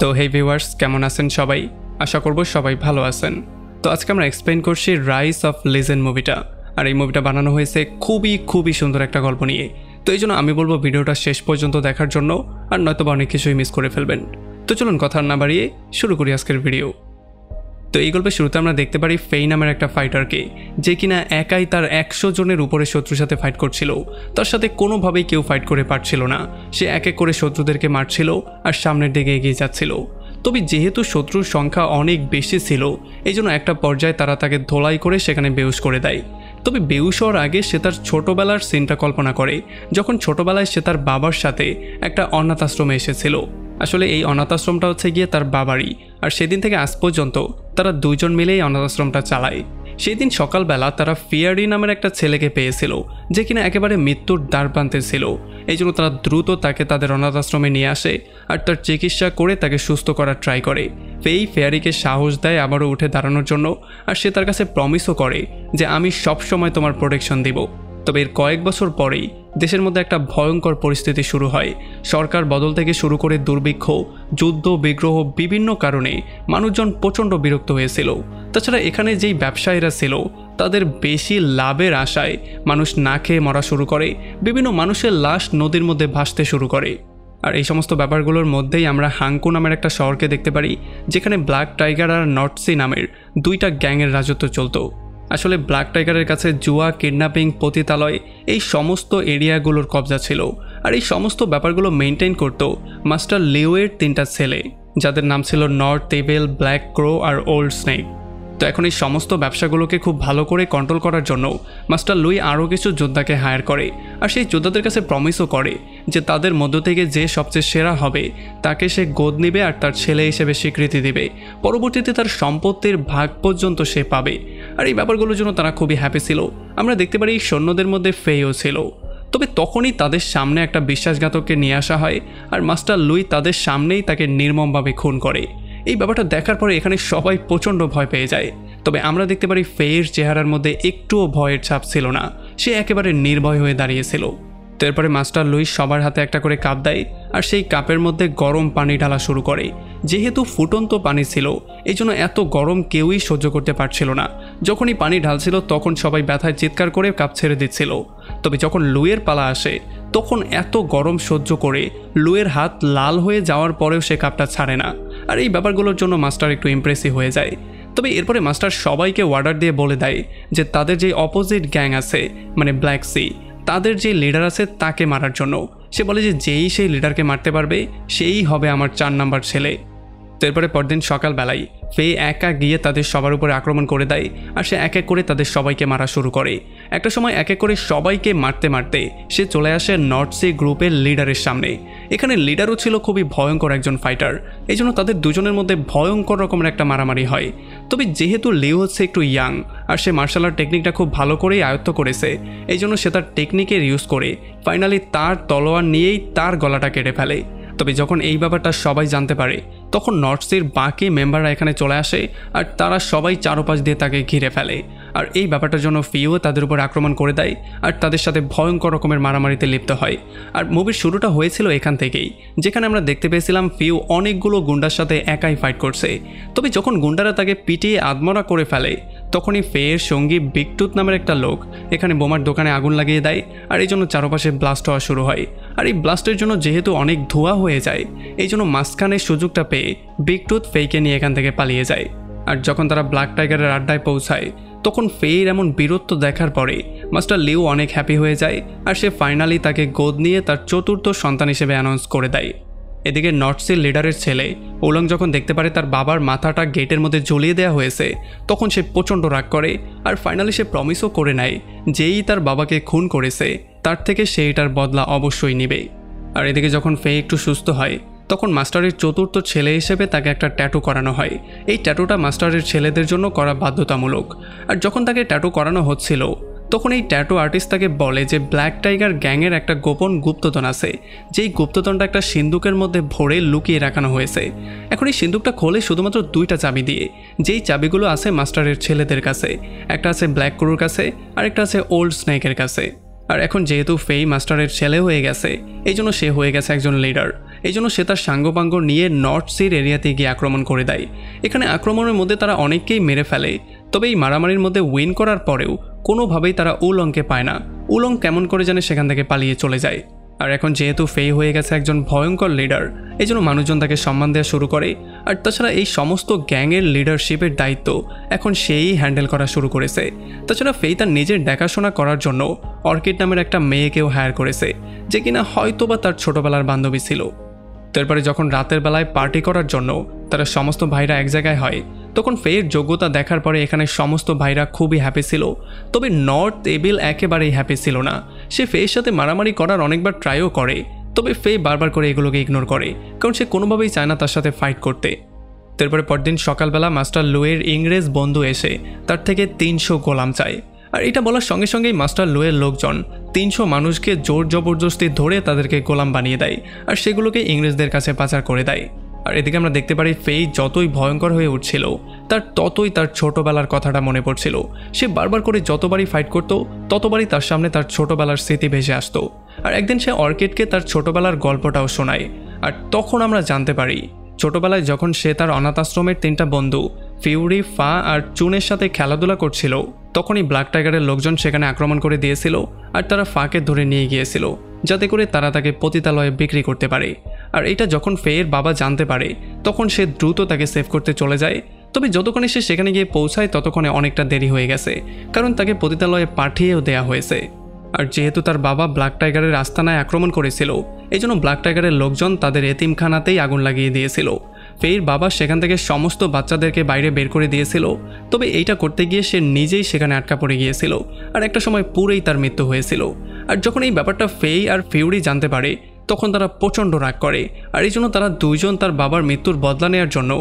তো হে ভিউয়ার্স, কেমন আছেন সবাই? আশা করব সবাই ভালো আছেন। তো আজকে আমরা এক্সপ্লেইন করছি রাইস অফ লিজেন্ড মুভিটা। আর এই মুভিটা বানানো হয়েছে খুবই সুন্দর একটা গল্প নিয়ে। তো এই জন্য আমি বলবো ভিডিওটা শেষ পর্যন্ত দেখার জন্য, আর নয়তো অনেক কিছুই মিস করে ফেলবেন। তো চলুন কথা না বাড়িয়ে শুরু করি আজকের ভিডিও। তো এই গল্পের শুরুতে আমরা দেখতে পারি ফেই নামের একটা ফাইটারকে, যে কিনা একাই তার 100 জনের উপরে শত্রুর সাথে ফাইট করছিল। তার সাথে কোনোভাবেই কেউ ফাইট করে পারছিল না। সে এক এক করে শত্রুদেরকে মারছিল আর সামনের দিকে এগিয়ে যাচ্ছিল। তবে যেহেতু শত্রুর সংখ্যা অনেক বেশি ছিল, এই জন্য একটা পর্যায়ে তারা তাকে ধোলাই করে সেখানে বেহুশ করে দেয়। তবে বেহুশ হওয়ার আগে সে তার ছোটোবেলার সিনটা কল্পনা করে, যখন ছোটোবেলায় সে তার বাবার সাথে একটা অনাথ আশ্রমে এসেছিল। আসলে এই অনাথ আশ্রমটা হচ্ছে গিয়ে তার বাবারই, আর সেদিন থেকে আজ পর্যন্ত তারা দুইজন মিলেই অনাথ আশ্রমটা চালায়। সেই দিন সকালবেলা তারা ফিয়ারি নামের একটা ছেলেকে পেয়েছিল, যে কিনা একেবারে মৃত্যুর দ্বারপ্রান্তে ছিল। এই জন্য তারা দ্রুত তাকে তাদের অনাথ আশ্রমে নিয়ে আসে আর তার চিকিৎসা করে তাকে সুস্থ করার ট্রাই করে। ফেই ফেয়ারিকে সাহস দেয় আবারও উঠে দাঁড়ানোর জন্য, আর সে তার কাছে প্রমিসও করে যে আমি সবসময় তোমার প্রোটেকশন দিব। তবে এর কয়েক বছর পরেই দেশের মধ্যে একটা ভয়ঙ্কর পরিস্থিতি শুরু হয়। সরকার বদল থেকে শুরু করে দুর্ভিক্ষ, যুদ্ধ, বিগ্রহ, বিভিন্ন কারণে মানুষজন প্রচণ্ড বিরক্ত হয়েছিল। তাছাড়া এখানে যেই ব্যবসায়ীরা ছিল, তাদের বেশি লাভের আশায় মানুষ না খেয়ে মরা শুরু করে। বিভিন্ন মানুষের লাশ নদীর মধ্যে ভাসতে শুরু করে। আর এই সমস্ত ব্যাপারগুলোর মধ্যেই আমরা হাংকু নামের একটা শহরকে দেখতে পারি, যেখানে ব্ল্যাক টাইগার আর নর্থ সি নামের দুইটা গ্যাংয়ের রাজত্ব চলত। আসলে ব্ল্যাক টাইগারের কাছে জুয়া, কিডন্যাপিং, পতিতালয় এই সমস্ত এরিয়াগুলোর কবজা ছিল। আর এই সমস্ত ব্যাপারগুলো মেনটেন করত মাস্টার লিওয়ের 3টা ছেলে, যাদের নাম ছিল নর্থ ইভিল, ব্ল্যাক ক্রো আর ওল্ড স্নেক। তো এখন এই সমস্ত ব্যবসাগুলোকে খুব ভালো করে কন্ট্রোল করার জন্য মাস্টার লুই আরও কিছু যোদ্ধাকে হায়ার করে, আর সেই যোদ্ধাদের কাছে প্রমিসও করে যে তাদের মধ্য থেকে যে সবচেয়ে সেরা হবে তাকে সে গোদ নেবে আর তার ছেলে হিসেবে স্বীকৃতি দিবে। পরবর্তীতে তার সম্পত্তির ভাগ পর্যন্ত সে পাবে। আর এই ব্যাপারগুলোর জন্য তারা খুবই হ্যাপি ছিল। আমরা দেখতে পারি এই সৈন্যদের মধ্যে ফেইও ছিল। তবে তখনই তাদের সামনে একটা বিশ্বাসঘাতককে নিয়ে আসা হয়, আর মাস্টার লুই তাদের সামনেই তাকে নির্মমভাবে খুন করে। এই ব্যাপারটা দেখার পরে এখানে সবাই প্রচণ্ড ভয় পেয়ে যায়। তবে আমরা দেখতে পারি ফেইয়ের চেহারার মধ্যে একটুও ভয়ের ছাপ ছিল না, সে একেবারে নির্ভয় হয়ে দাঁড়িয়েছিল। তো এরপরে মাস্টার লুই সবার হাতে একটা করে কাপ দেয়, আর সেই কাপের মধ্যে গরম পানি ঢালা শুরু করে। যেহেতু ফুটন্ত পানি ছিল, এই জন্য এত গরম কেউই সহ্য করতে পারছিল না। যখনই পানি ঢালছিল তখন সবাই ব্যথায় চিৎকার করে কাপ ছেড়ে দিচ্ছিল। তবে যখন লুইয়ের পালা আসে, তখন এত গরম সহ্য করে লুইয়ের হাত লাল হয়ে যাওয়ার পরেও সে কাপটা ছাড়ে না। আর এই ব্যাপারগুলোর জন্য মাস্টার একটু ইমপ্রেসিভ হয়ে যায়। তবে এরপরে মাস্টার সবাইকে অর্ডার দিয়ে বলে দেয় যে তাদের যে অপোজিট গ্যাং আছে, মানে ব্ল্যাক সি, তাদের যে লিডার আছে তাকে মারার জন্য। সে বলে যে যেই সেই লিডারকে মারতে পারবে সেই হবে আমার 4 নাম্বার ছেলে। তো এরপরে পরদিন সকালবেলায় ফে একা গিয়ে তাদের সবার উপরে আক্রমণ করে দেয়, আর সে এক এক করে তাদের সবাইকে মারা শুরু করে। একটা সময় এক এক করে সবাইকে মারতে মারতে সে চলে আসে নর্থ সি গ্রুপের লিডারের সামনে। এখানে লিডারও ছিল খুবই ভয়ঙ্কর একজন ফাইটার, এই জন্য তাদের দুজনের মধ্যে ভয়ঙ্কর রকমের একটা মারামারি হয়। তবে যেহেতু লিও হচ্ছে একটু ইয়াং, আর সে মার্শাল আর্ট টেকনিকটা খুব ভালো করেই আয়ত্ত করেছে, এই জন্য সে তার টেকনিকের ইউজ করে ফাইনালি তার তলোয়ার নিয়েই তার গলাটা কেটে ফেলে। তবে যখন এই ব্যাপারটা সবাই জানতে পারে, তখন নর্থ সির বাকি মেম্বাররা এখানে চলে আসে, আর তারা সবাই চারপাশ দিয়ে তাকে ঘিরে ফেলে। আর এই ব্যাপারটার জন্য ফিও তাদের উপর আক্রমণ করে দেয়, আর তাদের সাথে ভয়ঙ্কর রকমের মারামারিতে লিপ্ত হয়। আর মুভির শুরুটা হয়েছিল এখান থেকেই, যেখানে আমরা দেখতে পেয়েছিলাম ফিও অনেকগুলো গুন্ডার সাথে একাই ফাইট করছে। তবে যখন গুন্ডারা তাকে পিটিয়ে আদমরা করে ফেলে, তখনই ফেয়ের সঙ্গী বিগটুথ নামের একটা লোক এখানে বোমার দোকানে আগুন লাগিয়ে দেয়, আর এই জন্য চারপাশে ব্লাস্ট হওয়া শুরু হয়। আর এই ব্লাস্টের জন্য যেহেতু অনেক ধোঁয়া হয়ে যায়, এই জন্য মাঝখানের সুযোগটা পেয়ে বিগটুথ ফেইকে নিয়ে এখান থেকে পালিয়ে যায়। আর যখন তারা ব্ল্যাক টাইগারের আড্ডায় পৌঁছায়, তখন ফেইর এমন বীরত্ব দেখার পরে মাস্টার লিও অনেক হ্যাপি হয়ে যায়, আর সে ফাইনালি তাকে গোদ নিয়ে তার 4র্থ সন্তান হিসেবে অ্যানাউন্স করে দেয়। এদিকে নর্থ সি লিডারের ছেলে ওলং যখন দেখতে পারে তার বাবার মাথাটা গেটের মধ্যে ঝুলিয়ে দেওয়া হয়েছে, তখন সে প্রচণ্ড রাগ করে, আর ফাইনালি সে প্রমিসও করে নেয় যেই তার বাবাকে খুন করেছে তার থেকে সে এটার বদলা অবশ্যই নেবে। আর এদিকে যখন ফে একটু সুস্থ হয়, তখন মাস্টারের 4র্থ ছেলে হিসেবে তাকে একটা ট্যাটু করানো হয়। এই ট্যাটুটা মাস্টারের ছেলেদের জন্য করা বাধ্যতামূলক। আর যখন তাকে ট্যাটু করানো হচ্ছিল, তখন এই ট্যাটু আর্টিস্ট তাকে বলে যে ব্ল্যাক টাইগার গ্যাংয়ের একটা গোপন গুপ্তধন আছে, যেই গুপ্তধনটা একটা সিন্দুকের মধ্যে ভরে লুকিয়ে রাখানো হয়েছে। এখন এই সিন্দুকটা খোলে শুধুমাত্র 2টা চাবি দিয়ে, যেই চাবিগুলো আছে মাস্টারের ছেলেদের কাছে। একটা আছে ব্ল্যাক ক্রোর কাছে, আর একটা আছে ওল্ড স্নেকের কাছে। আর এখন যেহেতু ফেই মাস্টারের ছেলে হয়ে গেছে, এই জন্য সে হয়ে গেছে একজন লিডার। এই জন্য সে তার সাঙ্গপাঙ্গ নিয়ে নর্থ সির এরিয়াতে গিয়ে আক্রমণ করে দেয়। এখানে আক্রমণের মধ্যে তারা অনেককেই মেরে ফেলে, তবে এই মারামারির মধ্যে উইন করার পরেও কোনোভাবেই তারা উলংকে পায় না। উলং কেমন করে জানে সেখান থেকে পালিয়ে চলে যায়। আর এখন যেহেতু ফেই হয়ে গেছে একজন ভয়ঙ্কর লিডার, এই জন্য মানুষজন তাকে সম্মান দেওয়া শুরু করে। আর তাছাড়া এই সমস্ত গ্যাংয়ের লিডারশিপের দায়িত্ব এখন সেই হ্যান্ডেল করা শুরু করেছে। তাছাড়া ফেই তার নিজের দেখাশোনা করার জন্য অর্কিড নামের একটা মেয়েকেও হায়ার করেছে, যে কিনা হয়তোবা তার ছোটবেলার বান্ধবী ছিল। তারপরে যখন রাতের বেলায় পার্টি করার জন্য তারা সমস্ত ভাইরা এক জায়গায় হয়, তখন ফেয়ের যোগ্যতা দেখার পরে এখানে সমস্ত ভাইরা খুবই হ্যাপি ছিল। তবে নর্থ এবিল একেবারেই হ্যাপি ছিল না। সে ফেয়ের সাথে মারামারি করার অনেকবার ট্রাইও করে, তবে ফে বারবার করে এগুলোকে ইগনোর করে, কারণ সে কোনোভাবেই চায় না তার সাথে ফাইট করতে। তারপরে পরদিন সকালবেলা মাস্টার লুয়ের ইংরেজ বন্ধু এসে তার থেকে 300 গোলাম চায়। আর এটা বলার সঙ্গে সঙ্গেই মাস্টার লুয়ের লোকজন 300 মানুষকে জোর জবরদস্তি ধরে তাদেরকে গোলাম বানিয়ে দেয়, আর সেগুলোকে ইংরেজদের কাছে পাচার করে দেয়। আর এদিকে আমরা দেখতে পারি ফেই যতই ভয়ঙ্কর হয়ে উঠছিল, তার ততই তার ছোটবেলার কথাটা মনে পড়ছিল। সে বারবার করে যতবারই ফাইট করত, ততবারই তার সামনে তার ছোটবেলার স্মৃতি ভেসে আসতো। আর একদিন সে অর্কিডকে তার ছোটবেলার গল্পটাও শোনায়। আর তখন আমরা জানতে পারি ছোটবেলায় যখন সে তার অনাথ আশ্রমের 3টা বন্ধু ফিউরি, ফা আর চুনের সাথে খেলাধুলা করছিল, তখনই ব্ল্যাক টাইগারের লোকজন সেখানে আক্রমণ করে দিয়েছিল। আর তারা ফাকে ধরে নিয়ে গিয়েছিল যাতে করে তারা তাকে পতিতালয়ে বিক্রি করতে পারে। আর এটা যখন ফেয়ের বাবা জানতে পারে, তখন সে দ্রুত তাকে সেভ করতে চলে যায়। তবে যতক্ষণে সে সেখানে গিয়ে পৌঁছায় ততক্ষণে অনেকটা দেরি হয়ে গেছে, কারণ তাকে পতিতালয়ে পাঠিয়েও দেয়া হয়েছে। আর যেহেতু তার বাবা ব্ল্যাক টাইগারের আস্তানায় আক্রমণ করেছিল, এই জন্য ব্ল্যাক টাইগারের লোকজন তাদের এতিমখানাতেই আগুন লাগিয়ে দিয়েছিল। ফেইর বাবা সেখান থেকে সমস্ত বাচ্চাদেরকে বাইরে বের করে দিয়েছিল, তবে এইটা করতে গিয়ে সে নিজেই সেখানে আটকা পড়ে গিয়েছিল, আর একটা সময় পুরোই তার মৃত্যু হয়েছিল। আর যখন এই ব্যাপারটা ফেই আর ফিউরি জানতে পারে, তখন তারা প্রচণ্ড রাগ করে। আর এই জন্য তারা দুইজন তার বাবার মৃত্যুর বদলা নেওয়ার জন্য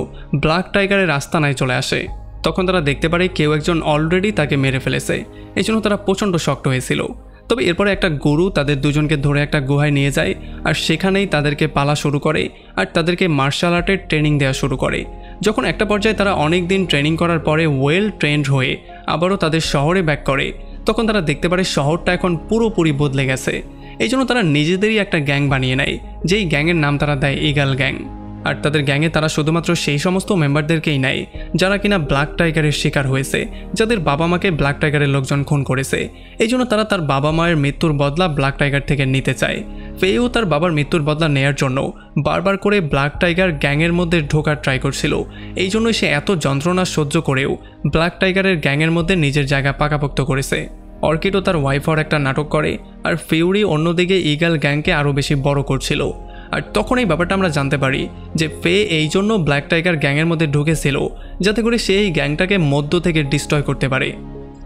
ব্ল্যাক টাইগারের আস্তানায় চলে আসে। তখন তারা দেখতে পারে কেউ একজন অলরেডি তাকে মেরে ফেলেছে, এই জন্য তারা প্রচণ্ড শক্ত হয়েছিল। তবে এরপরে একটা গুরু তাদের দুজনকে ধরে একটা গুহায় নিয়ে যায়, আর সেখানেই তাদেরকে পালা শুরু করে আর তাদেরকে মার্শাল আর্টের ট্রেনিং দেওয়া শুরু করে। যখন একটা পর্যায়ে তারা অনেক দিন ট্রেনিং করার পরে ওয়েল ট্রেন্ড হয়ে আবারও তাদের শহরে ব্যাক করে, তখন তারা দেখতে পারে শহরটা এখন পুরোপুরি বদলে গেছে। এই জন্য তারা নিজেদেরই একটা গ্যাং বানিয়ে নেয়, যেই গ্যাংয়ের নাম তারা দেয় ইগল গ্যাং। আর তাদের গ্যাংয়ে তারা শুধুমাত্র সেই সমস্ত মেম্বারদেরকেই নেয় যারা কিনা ব্ল্যাক টাইগারের শিকার হয়েছে, যাদের বাবা মাকে ব্ল্যাক টাইগারের লোকজন খুন করেছে। এই জন্য তারা তার বাবা মায়ের মৃত্যুর বদলা ব্ল্যাক টাইগার থেকে নিতে চায়। ফেও তার বাবার মৃত্যুর বদলা নেয়ার জন্য বারবার করে ব্ল্যাক টাইগার গ্যাংয়ের মধ্যে ঢোকার ট্রাই করছিল। এই জন্যই সে এত যন্ত্রণা সহ্য করেও ব্ল্যাক টাইগারের গ্যাংয়ের মধ্যে নিজের জায়গা পাকাপোক্ত করেছে। অর্কিডও তার ওয়াইফার একটা নাটক করে, আর ফিউরি অন্যদিকে ইগল গ্যাংকে আরও বেশি বড় করছিল। আর তখন এই ব্যাপারটা আমরা জানতে পারি যে ফে এই জন্য ব্ল্যাক টাইগার গ্যাংয়ের মধ্যে ঢুকেছিল যাতে করে সে এই গ্যাংটাকে মধ্য থেকে ডিস্ট্রয় করতে পারে।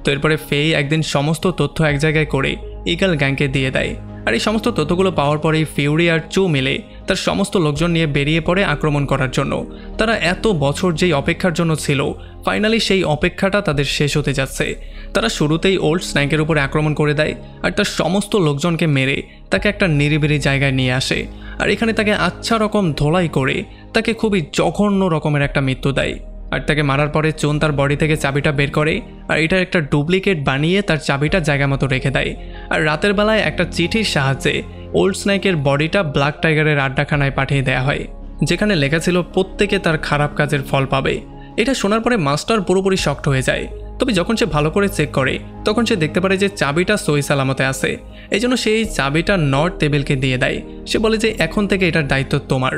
তো এরপরে ফে একদিন সমস্ত তথ্য এক জায়গায় করে ইগল গ্যাংকে দিয়ে দেয়। আর এই সমস্ত তথ্যগুলো পাওয়ার পরেই ফিউরি আর চু মিলে তার সমস্ত লোকজন নিয়ে বেরিয়ে পড়ে আক্রমণ করার জন্য। তারা এত বছর যেই অপেক্ষার জন্য ছিল, ফাইনালি সেই অপেক্ষাটা তাদের শেষ হতে যাচ্ছে। তারা শুরুতেই ওল্ড স্ন্যাকের উপরে আক্রমণ করে দেয় আর তার সমস্ত লোকজনকে মেরে তাকে একটা নিরিবিলি জায়গায় নিয়ে আসে। আর এখানে তাকে আচ্ছা রকম ধোলাই করে তাকে খুবই জঘন্য রকমের একটা মৃত্যু দেয়। আর তাকে মারার পরে চুন তার বডি থেকে চাবিটা বের করে আর এটার একটা ডুপ্লিকেট বানিয়ে তার চাবিটা জায়গা মতো রেখে দেয়। আর রাতের বেলায় একটা চিঠির সাহায্যে ওল্ড স্ন্যাকের বডিটা ব্ল্যাক টাইগারের আড্ডাখানায় পাঠিয়ে দেওয়া হয়, যেখানে লেখা ছিল প্রত্যেকে তার খারাপ কাজের ফল পাবে। এটা শোনার পরে মাস্টার পুরোপুরি শক্ট হয়ে যায়। তবে যখন সে ভালো করে চেক করে, তখন সে দেখতে পারে যে চাবিটা সই সালামতে আছে। এই জন্য সে এই চাবিটা নর্থ টেবিলকে দিয়ে দেয়। সে বলে যে এখন থেকে এটার দায়িত্ব তোমার।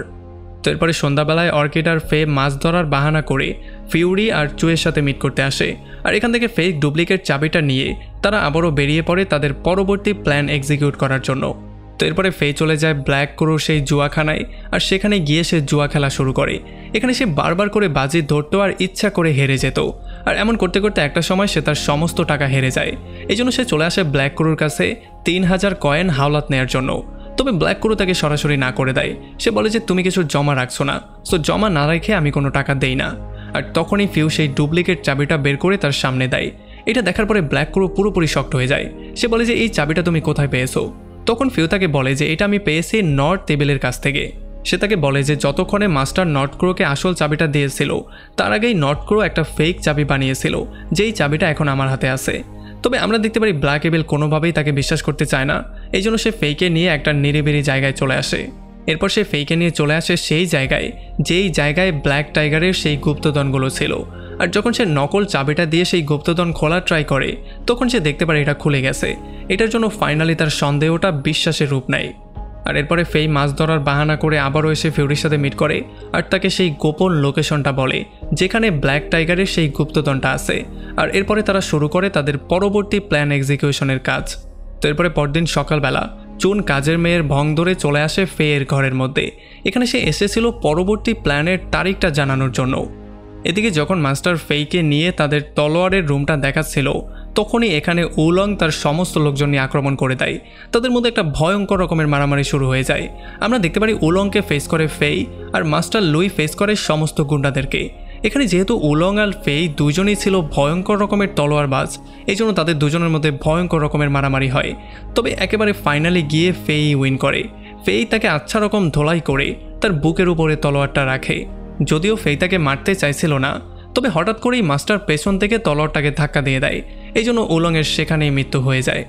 তো এরপরে সন্ধ্যাবেলায় অর্কিড আর ফে মাছ ধরার বাহানা করে ফিউরি আর চুয়ের সাথে মিট করতে আসে। আর এখান থেকে ফেক ডুপ্লিকেট চাবিটা নিয়ে তারা আবারও বেরিয়ে পড়ে তাদের পরবর্তী প্ল্যান এক্সিকিউট করার জন্য। তো এরপরে ফে চলে যায় ব্ল্যাক ক্রোর সেই জুয়াখানায়, আর সেখানে গিয়ে সে জুয়া খেলা শুরু করে। এখানে সে বারবার করে বাজি ধরতো আর ইচ্ছা করে হেরে যেত। আর এমন করতে করতে একটা সময় সে তার সমস্ত টাকা হেরে যায়। এই জন্য সে চলে আসে ব্ল্যাক ক্রোর কাছে 3000 কয়েন হাওলাত নেওয়ার জন্য। তবে ব্ল্যাক ক্রো তাকে সরাসরি না করে দেয়। সে বলে যে তুমি কিছু জমা রাখছো না, সো জমা না রেখে আমি কোনো টাকা দেই না। আর তখনই ফিউ সেই ডুপ্লিকেট চাবিটা বের করে তার সামনে দেয়। এটা দেখার পরে ব্ল্যাক ক্রো পুরোপুরি শক্ট হয়ে যায়। সে বলে যে এই চাবিটা তুমি কোথায় পেয়েছো? তখন ফিউ তাকে বলে যে এটা আমি পেয়েছি নর্থ টেবিলের কাছ থেকে। সে তাকে বলে যে যতক্ষণে মাস্টার নর্থ ক্রোকে আসল চাবিটা দিয়েছিল, তার আগেই নর্থ ক্রো একটা ফেক চাবি বানিয়েছিল, যেই চাবিটা এখন আমার হাতে আছে। তবে আমরা দেখতে পারি ব্ল্যাক এবেল কোনোভাবেই তাকে বিশ্বাস করতে চায় না। এই জন্য সে ফেকে নিয়ে একটা নিরিবিলি জায়গায় চলে আসে। এরপর সে ফেইকে নিয়ে চলে আসে সেই জায়গায় যেই জায়গায় ব্ল্যাক টাইগারের সেই গুপ্তধনগুলো ছিল। আর যখন সে নকল চাবিটা দিয়ে সেই গুপ্তধন খোলার ট্রাই করে তখন সে দেখতে পারে এটা খুলে গেছে। এটার জন্য ফাইনালি তার সন্দেহটা বিশ্বাসের রূপ নেয়। আর এরপরে ফেই মাছ ধরার বাহানা করে আবারও এসে ফিউরির সাথে মিট করে আর তাকে সেই গোপন লোকেশনটা বলে যেখানে ব্ল্যাক টাইগারের সেই গুপ্তধনটা আছে। আর এরপরে তারা শুরু করে তাদের পরবর্তী প্ল্যান এক্সিকিউশনের কাজ। তো এরপরে পরদিন সকালবেলা চুন কাজের মেয়ের ভং ধরে চলে আসে ফেয়ের ঘরের মধ্যে। এখানে সে এসেছিল পরবর্তী প্ল্যানের তারিখটা জানানোর জন্য। এদিকে যখন মাস্টার ফেইকে নিয়ে তাদের তলোয়ারের রুমটা দেখাচ্ছিল তখনই এখানে উলং তার সমস্ত লোকজন নিয়ে আক্রমণ করে দেয়। তাদের মধ্যে একটা ভয়ঙ্কর রকমের মারামারি শুরু হয়ে যায়। আমরা দেখতে পারি উলংকে ফেস করে ফেই আর মাস্টার লুই ফেস করে সমস্ত গুন্ডাদেরকে। এখানে যেহেতু উলং আর ফেই দুজনেই ছিল ভয়ঙ্কর রকমের তলোয়ারবাজ, এই জন্য তাদের দুজনের মধ্যে ভয়ঙ্কর রকমের মারামারি হয়। তবে একেবারে ফাইনালি গিয়ে ফেই উইন করে। ফেই তাকে আচ্ছা রকম ধোলাই করে তার বুকের উপরে তলোয়ারটা রাখে। যদিও ফেই তাকে মারতে চাইছিল না, তবে হঠাৎ করেই মাস্টার পেছন থেকে তলোয়ারটাকে ধাক্কা দিয়ে দেয়। এই জন্য উলংয়ের সেখানেই মৃত্যু হয়ে যায়।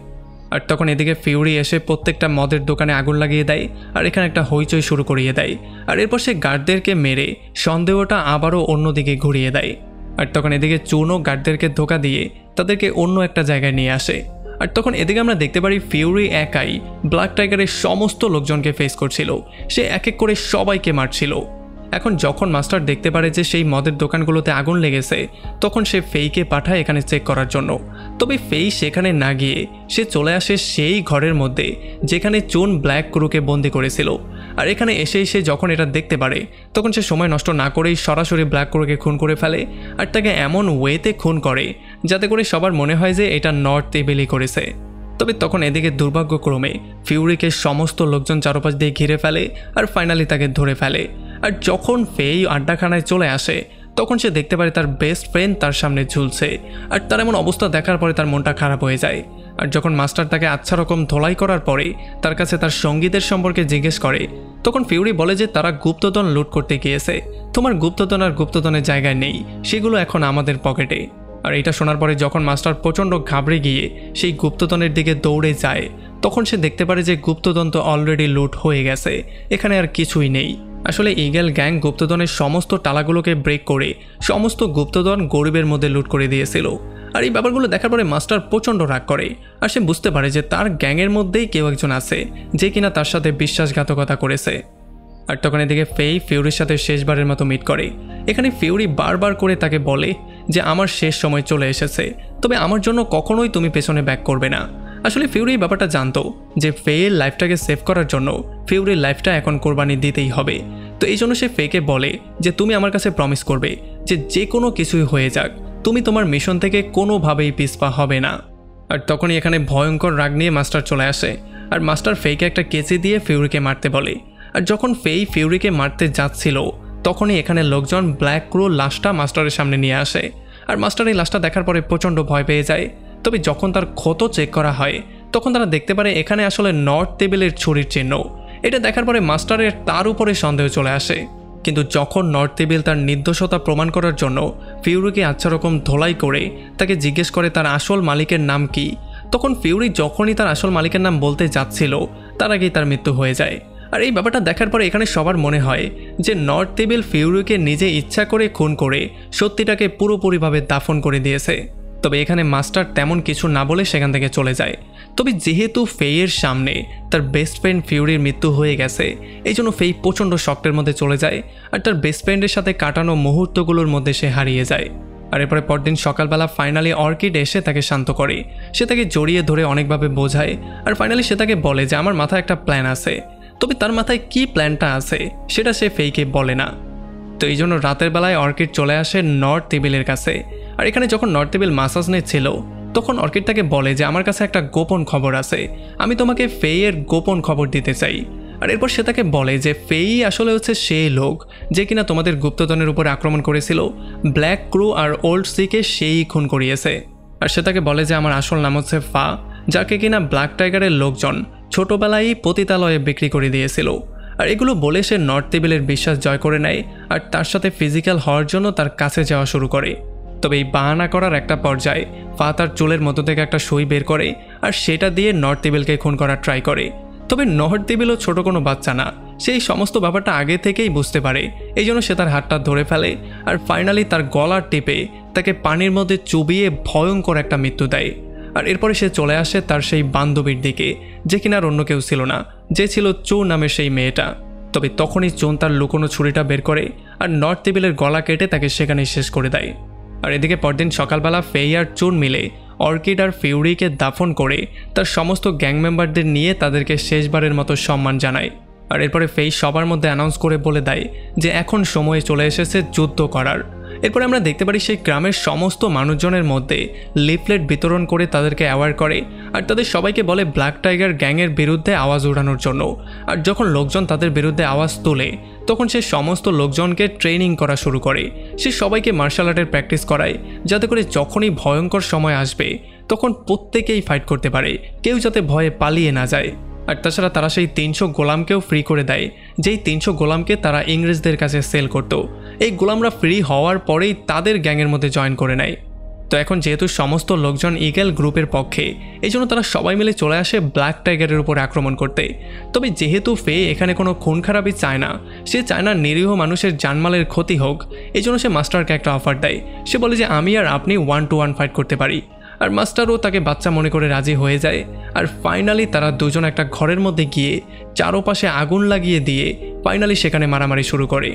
আর তখন এদিকে ফিউরি এসে প্রত্যেকটা মদের দোকানে আগুন লাগিয়ে দেয় আর এখানে একটা হইচই শুরু করিয়ে দেয়। আর এরপর সে গার্ডদেরকে মেরে সন্দেহটা আবারও অন্যদিকে ঘুরিয়ে দেয়। আর তখন এদিকে চুনও গার্ডদেরকে ধোকা দিয়ে তাদেরকে অন্য একটা জায়গায় নিয়ে আসে। আর তখন এদিকে আমরা দেখতে পারি ফিউরি একাই ব্ল্যাক টাইগারের সমস্ত লোকজনকে ফেস করছিল। সে এক এক করে সবাইকে মারছিল। এখন যখন মাস্টার দেখতে পারে যে সেই মদের দোকানগুলোতে আগুন লেগেছে তখন সে ফেইকে পাঠায় এখানে চেক করার জন্য। তবে ফেই সেখানে না গিয়ে সে চলে আসে সেই ঘরের মধ্যে যেখানে চুন ব্ল্যাক ক্রুকে বন্দি করেছিল। আর এখানে এসেই সে যখন এটা দেখতে পারে তখন সে সময় নষ্ট না করেই সরাসরি ব্ল্যাক ক্রুকে খুন করে ফেলে। আর তাকে এমন ওয়েতে খুন করে যাতে করে সবার মনে হয় যে এটা নর্থ টেবিলই করেছে। তবে তখন এদিকে দুর্ভাগ্যক্রমে ফিউরিকে সমস্ত লোকজন চারপাশ দিয়ে ঘিরে ফেলে আর ফাইনালি তাকে ধরে ফেলে। আর যখন ফেই আড্ডাখানায় চলে আসে তখন সে দেখতে পারে তার বেস্ট ফ্রেন্ড তার সামনে ঝুলছে। আর তার এমন অবস্থা দেখার পরে তার মনটা খারাপ হয়ে যায়। আর যখন মাস্টার তাকে আচ্ছা রকম ধোলাই করার পরে তার কাছে তার সঙ্গীদের সম্পর্কে জিজ্ঞেস করে তখন ফিউরি বলে যে তারা গুপ্তধন লুট করতে গিয়েছে, তোমার গুপ্তধন আর গুপ্তধনের জায়গায় নেই, সেগুলো এখন আমাদের পকেটে। আর এটা শোনার পরে যখন মাস্টার প্রচণ্ড ঘাবড়ে গিয়ে সেই গুপ্তধনের দিকে দৌড়ে যায় তখন সে দেখতে পারে যে গুপ্তধন তো অলরেডি লুট হয়ে গেছে, এখানে আর কিছুই নেই। আসলে ইগল গ্যাং গুপ্তধনের সমস্ত টালাগুলোকে ব্রেক করে সমস্ত গুপ্তধন গরিবের মধ্যে লুট করে দিয়েছিল। আর এই ব্যাপারগুলো দেখার পরে মাস্টার প্রচণ্ড রাগ করে আর সে বুঝতে পারে যে তার গ্যাংয়ের মধ্যেই কেউ একজন আছে যে কিনা তার সাথে বিশ্বাসঘাতকতা করেছে। আর তখন এদিকে ফেই ফিউরির সাথে শেষবারের মতো মিট করে। এখানে ফিউরি বারবার করে তাকে বলে যে আমার শেষ সময় চলে এসেছে, তবে আমার জন্য কখনোই তুমি পেছনে ব্যাক করবে না। আসলে ফিউরি ব্যাপারটা জানতো যে ফেয়ের লাইফটাকে সেভ করার জন্য ফিউরির লাইফটা এখন কোরবানি দিতেই হবে। তো এই জন্য সে ফেকে বলে যে তুমি আমার কাছে প্রমিস করবে যে যে কোনো কিছুই হয়ে যাক তুমি তোমার মিশন থেকে কোনোভাবেই পিছপা হবে না। আর তখনই এখানে ভয়ঙ্কর রাগ নিয়ে মাস্টার চলে আসে আর মাস্টার ফেকে একটা কেচি দিয়ে ফিউরিকে মারতে বলে। আর যখন ফেই ফিউরিকে মারতে যাচ্ছিল তখনই এখানে লোকজন ব্ল্যাক ক্রো লাশটা মাস্টারের সামনে নিয়ে আসে। আর মাস্টার এই লাশটা দেখার পরে প্রচণ্ড ভয় পেয়ে যায়। তবে যখন তার ক্ষত চেক করা হয় তখন তারা দেখতে পারে এখানে আসলে নর্থ টেবিলের ছুরির চিহ্ন। এটা দেখার পরে মাস্টারের তার উপরে সন্দেহ চলে আসে। কিন্তু যখন নর্থ টেবিল তার নির্দোষতা প্রমাণ করার জন্য ফিউরিকে আচ্ছা রকম ধোলাই করে তাকে জিজ্ঞেস করে তার আসল মালিকের নাম কি, তখন ফিউরি যখনই তার আসল মালিকের নাম বলতে যাচ্ছিল তার আগেই তার মৃত্যু হয়ে যায়। আর এই ব্যাপারটা দেখার পরে এখানে সবার মনে হয় যে নর্থ টেবিল ফিউরিকে নিজে ইচ্ছা করে খুন করে সত্যিটাকে পুরোপুরিভাবে দাফন করে দিয়েছে। তবে এখানে মাস্টার তেমন কিছু না বলে সেখান থেকে চলে যায়। তবে যেহেতু ফেইয়ের সামনে তার বেস্ট ফ্রেন্ড ফিউরির মৃত্যু হয়ে গেছে এই জন্য ফেই প্রচণ্ড শক্টের মধ্যে চলে যায় আর তার বেস্ট ফ্রেন্ডের সাথে কাটানো মুহূর্তগুলোর মধ্যে সে হারিয়ে যায়। আর এরপরে পরদিন সকালবেলা ফাইনালি অর্কিড এসে তাকে শান্ত করে, সে তাকে জড়িয়ে ধরে অনেকভাবে বোঝায় আর ফাইনালি সে তাকে বলে যে আমার মাথায় একটা প্ল্যান আছে। তবে তার মাথায় কি প্ল্যানটা আছে সেটা সে ফেইকে বলে না। তো এই জন্য রাতের বেলায় অর্কিড চলে আসে নর্থ টেবিলের কাছে। আর এখানে যখন নর্থ টেবিল মাসাজ নিচ্ছিল তখন অর্কিড তাকে বলে যে আমার কাছে একটা গোপন খবর আছে, আমি তোমাকে ফেইয়ের গোপন খবর দিতে চাই। আর এরপর সে তাকে বলে যে ফেই আসলে হচ্ছে সেই লোক যে কিনা তোমাদের গুপ্তধনের উপর আক্রমণ করেছিল, ব্ল্যাক ক্রু আর ওল্ড সিকে সেই খুন করিয়েছে। আর সে তাকে বলে যে আমার আসল নাম হচ্ছে ফা, যাকে কিনা ব্ল্যাক টাইগারের লোকজন ছোটবেলায় পতিতালয়ে বিক্রি করে দিয়েছিল। আর এগুলো বলে সে নর্থ টেবিলের বিশ্বাস জয় করে নেয় আর তার সাথে ফিজিক্যাল হওয়ার জন্য তার কাছে যাওয়া শুরু করে। তবে এই বাহানা করার একটা পর্যায়ে ফা তার চুলের মধ্যে থেকে একটা সুই বের করে আর সেটা দিয়ে নর্থ টেবিলকে খুন করার ট্রাই করে। তবে নর্থ টেবিলও ছোট কোনো বাচ্চা না, সেই সমস্ত ব্যাপারটা আগে থেকেই বুঝতে পারে, এই জন্য সে তার হাতটা ধরে ফেলে আর ফাইনালি তার গলার টিপে তাকে পানির মধ্যে চুবিয়ে ভয়ঙ্কর একটা মৃত্যু দেয়। আর এরপরে সে চলে আসে তার সেই বান্ধবীর দিকে, যে কিনার অন্য কেউ ছিল না, যে ছিল চো নামের সেই মেয়েটা। তবে তখনই চোন তার লুকোনো ছুরিটা বের করে আর নর্থ টেবিলের গলা কেটে তাকে সেখানেই শেষ করে দেয়। আর এদিকে পরদিন সকালবেলা ফেই আর চোন মিলে অর্কিড আর ফিউরিকে দাফন করে তার সমস্ত গ্যাং মেম্বারদের নিয়ে তাদেরকে শেষবারের মতো সম্মান জানায়। আর এরপরে ফেই সবার মধ্যে অ্যানাউন্স করে বলে দেয় যে এখন সময় চলে এসেছে যুদ্ধ করার। এরপরে আমরা দেখতে পারি সেই গ্রামের সমস্ত মানুষজনের মধ্যে লিফলেট বিতরণ করে তাদেরকে অ্যাওয়ার করে আর তাদের সবাইকে বলে ব্ল্যাক টাইগার গ্যাংয়ের বিরুদ্ধে আওয়াজ ওঠানোর জন্য। আর যখন লোকজন তাদের বিরুদ্ধে আওয়াজ তোলে তখন সে সমস্ত লোকজনকে ট্রেনিং করা শুরু করে। সে সবাইকে মার্শাল আর্টের প্র্যাকটিস করায়, যাতে করে যখনই ভয়ঙ্কর সময় আসবে তখন প্রত্যেকেই ফাইট করতে পারে, কেউ যাতে ভয়ে পালিয়ে না যায়। আর তাছাড়া তারা সেই 300 গোলামকেও ফ্রি করে দেয়, যেই 300 গোলামকে তারা ইংরেজদের কাছে সেল করত। এই গোলামরা ফ্রি হওয়ার পরেই তাদের গ্যাংয়ের মধ্যে জয়েন করে নেয়। তো এখন যেহেতু সমস্ত লোকজন ইগল গ্রুপের পক্ষে, এই জন্য তারা সবাই মিলে চলে আসে ব্ল্যাক টাইগারের উপর আক্রমণ করতে। তবে যেহেতু ফে এখানে কোনো খুন খারাপি চায় না, সে চায় না নিরীহ মানুষের জানমালের ক্ষতি হোক, এই জন্য সে মাস্টারকে একটা অফার দেয়। সে বলে যে আমি আর আপনি 1-to-1 ফাইট করতে পারি। আর মাস্টারও তাকে বাচ্চা মনে করে রাজি হয়ে যায়। আর ফাইনালি তারা দুজন একটা ঘরের মধ্যে গিয়ে চারপাশে আগুন লাগিয়ে দিয়ে ফাইনালি সেখানে মারামারি শুরু করে।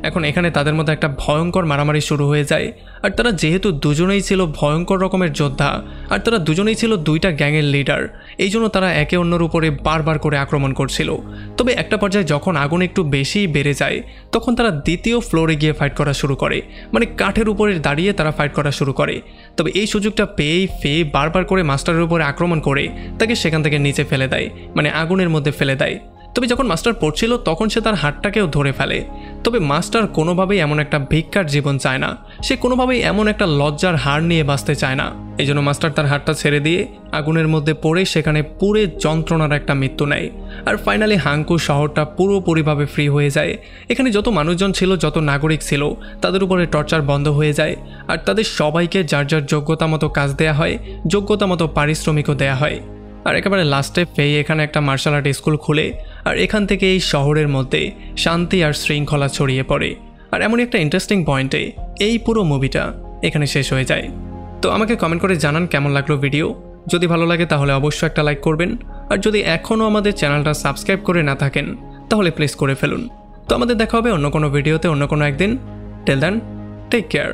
এখন এখানে তাদের মধ্যে একটা ভয়ঙ্কর মারামারি শুরু হয়ে যায়। আর তারা যেহেতু দুজনেই ছিল ভয়ঙ্কর রকমের যোদ্ধা আর তারা দুজনেই ছিল দুইটা গ্যাংয়ের লিডার, এই জন্য তারা একে অন্যের উপরে বারবার করে আক্রমণ করছিল। তবে একটা পর্যায়ে যখন আগুন একটু বেশি বেড়ে যায় তখন তারা দ্বিতীয় ফ্লোরে গিয়ে ফাইট করা শুরু করে, মানে কাঠের উপরে দাঁড়িয়ে তারা ফাইট করা শুরু করে। তবে এই সুযোগটা পেয়েই ফে বারবার করে মাস্টারের উপরে আক্রমণ করে তাকে সেখান থেকে নিচে ফেলে দেয়, মানে আগুনের মধ্যে ফেলে দেয়। তবে যখন মাস্টার পড়ছিল তখন সে তার হাতটাকেও ধরে ফেলে। তবে মাস্টার কোনোভাবেই এমন একটা ভিক্ষার জীবন চায় না, সে কোনোভাবেই এমন একটা লজ্জার হার নিয়ে বাঁচতে চায় না। এই জন্য মাস্টার তার হাতটা ছেড়ে দিয়ে আগুনের মধ্যে পড়ে সেখানে পুরে যন্ত্রণার একটা মৃত্যু নেয়। আর ফাইনালি হাঙ্কু শহরটা পুরোপুরিভাবে ফ্রি হয়ে যায়। এখানে যত মানুষজন ছিল, যত নাগরিক ছিল, তাদের উপরে টর্চার বন্ধ হয়ে যায়। আর তাদের সবাইকে যার যার যোগ্যতা মতো কাজ দেয়া হয়, যোগ্যতা মতো পারিশ্রমিকও দেয়া হয়। আর একেবারে লাস্টে ফেই এখানে একটা মার্শাল আর্ট স্কুল খুলে আর এখান থেকে এই শহরের মধ্যে শান্তি আর শৃঙ্খলা ছড়িয়ে পড়ে। আর এমনই একটা ইন্টারেস্টিং পয়েন্টে এই পুরো মুভিটা এখানে শেষ হয়ে যায়। তো আমাকে কমেন্ট করে জানান কেমন লাগলো ভিডিও। যদি ভালো লাগে তাহলে অবশ্যই একটা লাইক করবেন। আর যদি এখনও আমাদের চ্যানেলটা সাবস্ক্রাইব করে না থাকেন তাহলে প্লিজ করে ফেলুন। তো আমাদের দেখা হবে অন্য কোনো ভিডিওতে অন্য কোনো একদিন। Till then, take care.